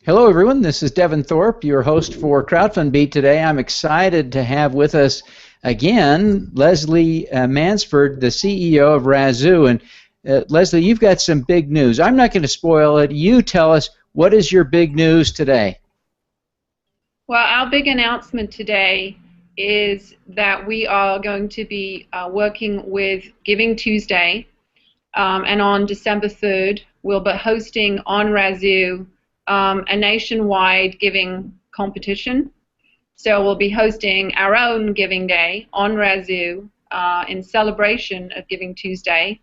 Hello, everyone. This is Devin Thorpe, your host for CrowdFundBeat today. I'm excited to have with us again Lelsey Mansford, the CEO of Razoo. And Lelsey, you've got some big news. I'm not going to spoil it. You tell us, what is your big news today? Well, our big announcement today is that we are going to be working with Giving Tuesday, and on December 3rd, we'll be hosting on Razoo a nationwide giving competition. So we'll be hosting our own Giving Day on Razoo in celebration of Giving Tuesday.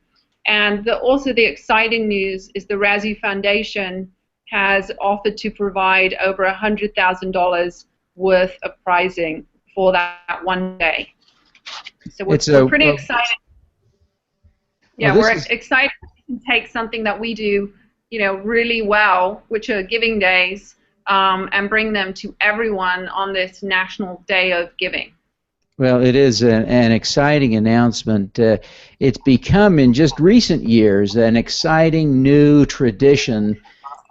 And also the exciting news is the Razoo Foundation has offered to provide over $100,000 worth of prizing for that one day. So we're pretty excited. Yeah, we're excited to take something that we do, really well, which are giving days, and bring them to everyone on this National Day of Giving. Well, it is an exciting announcement. It's become, in just recent years, an exciting new tradition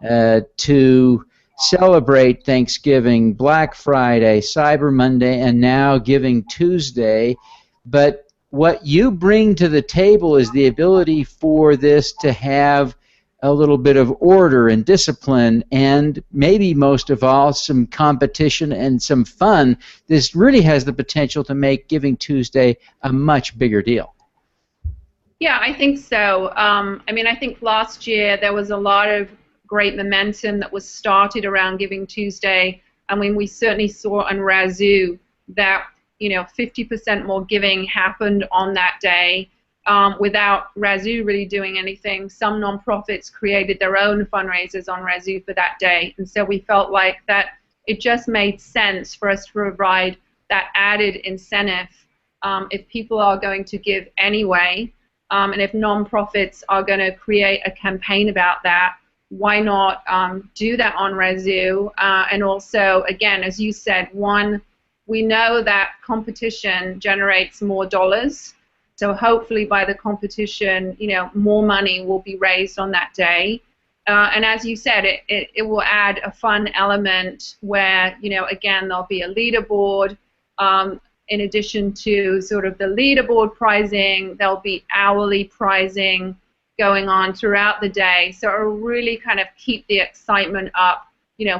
to celebrate Thanksgiving, Black Friday, Cyber Monday, and now Giving Tuesday. But what you bring to the table is the ability for this to have a little bit of order and discipline, and maybe most of all, some competition and some fun. This really has the potential to make Giving Tuesday a much bigger deal. Yeah, I think so. I think last year there was a lot of great momentum that was started around Giving Tuesday. We certainly saw on Razoo that 50% more giving happened on that day. Without Razoo really doing anything. Some nonprofits created their own fundraisers on Razoo for that day, and so we felt like that it just made sense for us to provide that added incentive if people are going to give anyway, and if nonprofits are going to create a campaign about that, why not do that on Razoo? And also, again, as you said, one, we know that competition generates more dollars. So hopefully by the competition, more money will be raised on that day. And as you said, it will add a fun element where, again, there'll be a leaderboard. In addition to sort of the leaderboard prizing, there'll be hourly prizing going on throughout the day. So it'll really kind of keep the excitement up,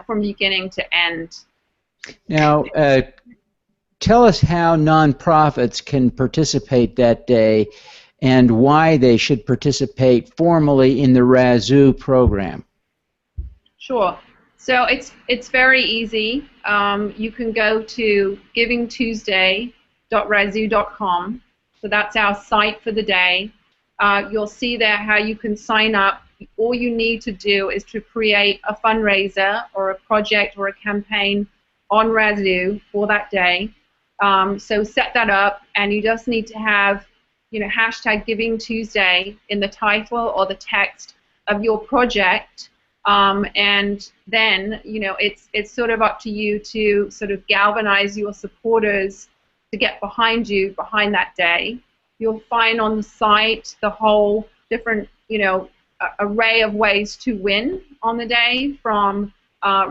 from beginning to end. Now, tell us how nonprofits can participate that day and why they should participate formally in the Razoo program. Sure. So it's very easy. You can go to givingtuesday.razoo.com. So that's our site for the day. You'll see there how you can sign up. All you need to do is to create a fundraiser or a project or a campaign on Razoo for that day. So set that up, and you just need to have, hashtag Giving Tuesday in the title or the text of your project, and then, it's sort of up to you to sort of galvanize your supporters to get behind you behind that day. You'll find on the site the whole different, array of ways to win on the day, from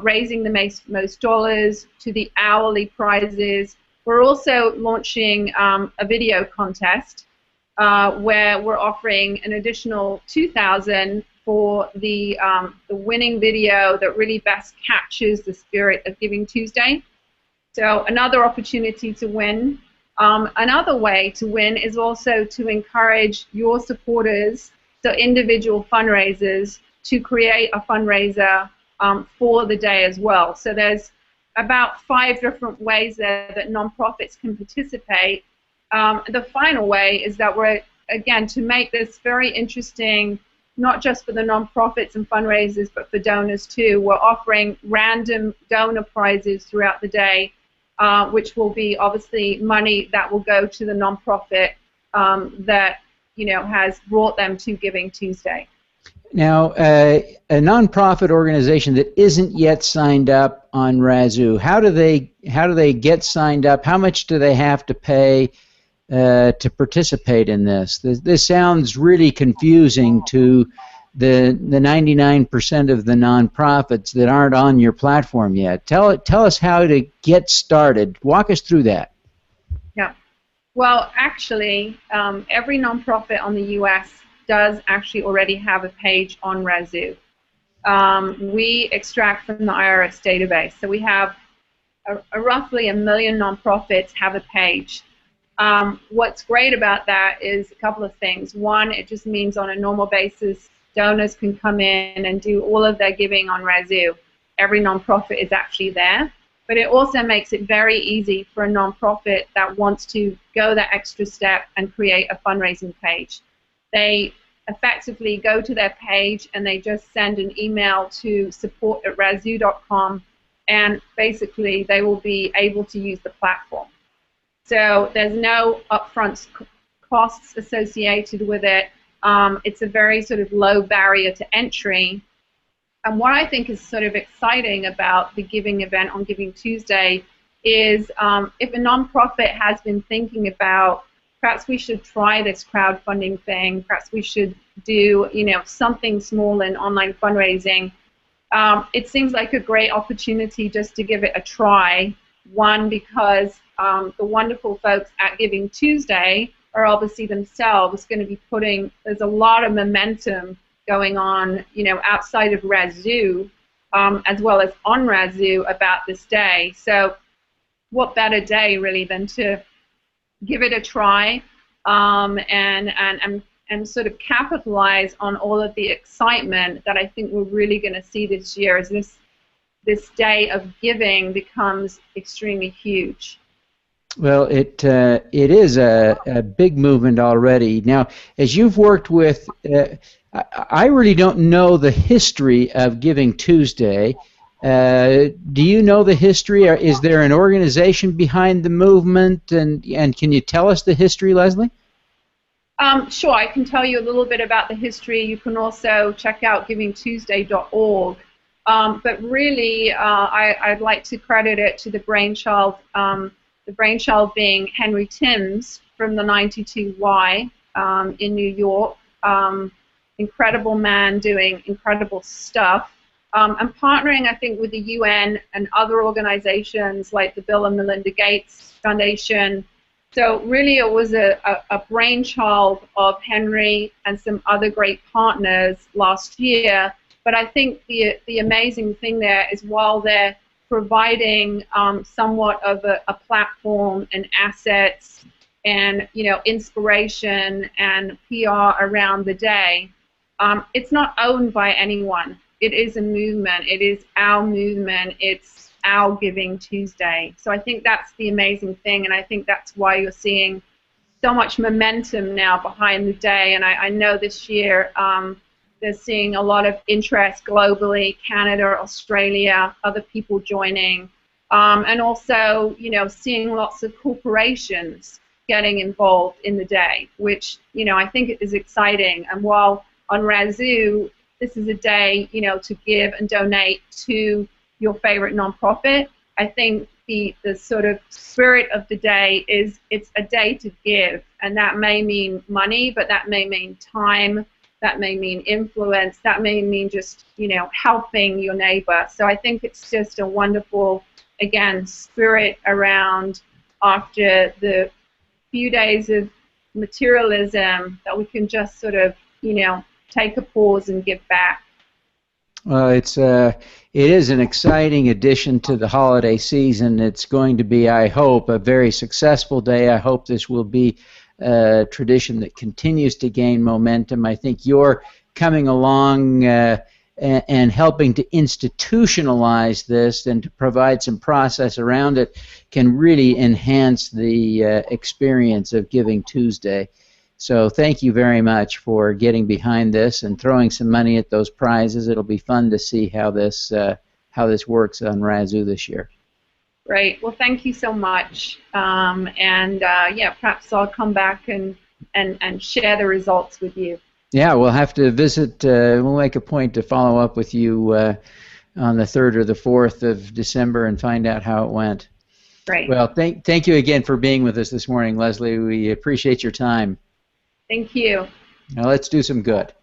raising the most dollars to the hourly prizes. We're also launching a video contest where we're offering an additional $2,000 for the winning video that really best captures the spirit of Giving Tuesday. So another opportunity to win. Another way to win is also to encourage your supporters, so individual fundraisers, to create a fundraiser for the day as well. So there's about 5 different ways there that nonprofits can participate. The final way is that we're, again, to make this very interesting, not just for the nonprofits and fundraisers, but for donors too. We're offering random donor prizes throughout the day, which will be obviously money that will go to the nonprofit that has brought them to Giving Tuesday. Now, a nonprofit organization that isn't yet signed up on Razoo, how do they get signed up? How much do they have to pay to participate in this? This sounds really confusing to the 99% of the nonprofits that aren't on your platform yet. Tell us how to get started. Walk us through that. Yeah. Well, actually, every nonprofit on the U.S. does actually already have a page on Razoo. We extract from the IRS database, so we have roughly 1 million nonprofits have a page. What's great about that is a couple of things. One, it just means on a normal basis, donors can come in and do all of their giving on Razoo. Every nonprofit is actually there. But it also makes it very easy for a nonprofit that wants to go that extra step and create a fundraising page. They effectively go to their page and they just send an email to support@razoo.com, and basically they will be able to use the platform. So there's no upfront costs associated with it. It's a very sort of low barrier to entry. And what I think is sort of exciting about the giving event on Giving Tuesday is if a nonprofit has been thinking about perhaps we should try this crowdfunding thing, perhaps we should do something small in online fundraising, it seems like a great opportunity just to give it a try. One, because the wonderful folks at Giving Tuesday are obviously themselves going to be there's a lot of momentum going on, outside of Razoo, as well as on Razoo about this day. So what better day, really, than to give it a try and sort of capitalize on all of the excitement that I think we're really going to see this year as this day of giving becomes extremely huge. Well, it is a big movement already. Now, as you've worked with, I really don't know the history of Giving Tuesday. Do you know the history? Or is there an organization behind the movement? And can you tell us the history, Lelsey? Sure, I can tell you a little bit about the history. You can also check out givingtuesday.org. But really, I'd like to credit it to the brainchild being Henry Timms from the 92Y in New York. Incredible man doing incredible stuff. I'm partnering, I think, with the UN and other organizations like the Bill and Melinda Gates Foundation. So really it was a brainchild of Henry and some other great partners last year. But I think the amazing thing there is while they're providing somewhat of a platform and assets and inspiration and PR around the day, it's not owned by anyone. It is a movement. It is our movement. It's our Giving Tuesday. So I think that's the amazing thing, and I think that's why you're seeing so much momentum now behind the day. And I know this year they're seeing a lot of interest globally, Canada, Australia, other people joining, and also seeing lots of corporations getting involved in the day, which I think is exciting. And while on Razoo, this is a day to give and donate to your favorite nonprofit, I think the sort of spirit of the day is it's a day to give, and that may mean money, but that may mean time, that may mean influence, that may mean just helping your neighbor. So I think it's just a wonderful, again, spirit around after the few days of materialism that we can just sort of take a pause and give back. Well, it is an exciting addition to the holiday season. It's going to be, I hope, a very successful day. I hope this will be a tradition that continues to gain momentum. I think you're coming along and helping to institutionalize this and to provide some process around it can really enhance the experience of Giving Tuesday. So thank you very much for getting behind this and throwing some money at those prizes. It'll be fun to see how this works on Razoo this year. Great. Well, thank you so much. Yeah, perhaps I'll come back and share the results with you. Yeah, we'll have to visit. We'll make a point to follow up with you on the 3rd or the 4th of December and find out how it went. Great. Well, thank you again for being with us this morning, Lelsey. We appreciate your time. Thank you. Now let's do some good.